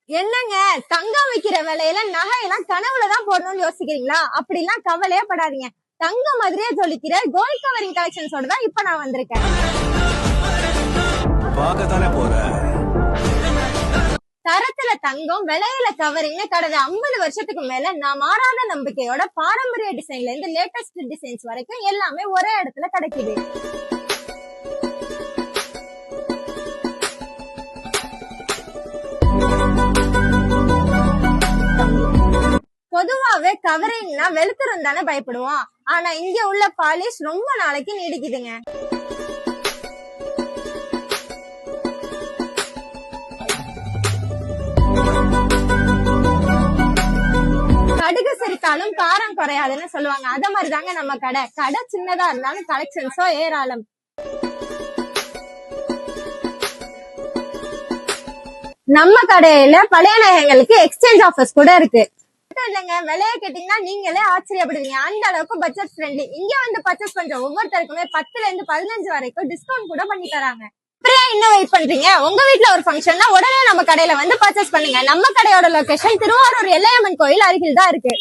என்னங்க, தங்கம் விக்கிற விலையில நகையெல்லாம் கனவுலதான் போடணும்னு யோசிக்கிறீங்களா? அப்படிலாம் கவலையே படாதீங்க. தங்கம் மாதிரியே ஜொலிக்கிற கோல்ட் கவரிங் கலெக்ஷன்ஸோட தான் இப்ப நான் வந்திருக்கேன். பார்க்கத்தானே போற. தரத்துல தங்கம், விலையில கவரிங்னு கடந்த 50 வருஷத்துக்கு மேல நான் மாறாத நம்பிக்கையோட பாரம்பரிய டிசைன்ல இருந்து லேட்டஸ்ட் டிசைன்ஸ் வரைக்கும் எல்லாமே ஒரே இடத்துல கிடைக்குது. பொதுவாவே கவரிங்னா வெளுத்துரும் தானே பயப்படுவோம். ஆனா இங்க உள்ள பாலிஷ் ரொம்ப நாளைக்கு நீடிக்குதுங்க. கடுகு சிரித்தாலும் காரம் குறையாதுன்னு சொல்லுவாங்க. அத மாதிரிதாங்க நம்ம கடை சின்னதா இருந்தாலும் கலெக்ஷன்ஸோ ஏராளம். நம்ம கடையில பழைய நகைகளுக்கு எக்ஸ்சேஞ்ச் ஆஃபர்ஸ் கூட இருக்கு. இல்லங்க, விலைய கேட்டீங்கன்னா நீங்களே ஆச்சரியப்படுவீங்க. அந்த அளவுக்கு பட்ஜெட் ஃப்ரெண்ட்லி. இங்க வந்து பர்ச்சேஸ் பண்ற ஒவ்வொருத்தருக்குமே 10ல இருந்து 15 வரைக்கும் டிஸ்கவுண்ட் கூட பண்ணி தராங்க. அப்புறம் இன்னும் வெயிட் பண்றீங்க? உங்க வீட்ல ஒரு ஃபங்க்ஷன்னா உடனே நம்ம கடையில வந்து பர்ச்சேஸ் பண்ணுங்க. நம்ம கடையோட லொகேஷன் திருவாரூர் எல்லையம்மன் கோயில் அருகில் தான் இருக்கு.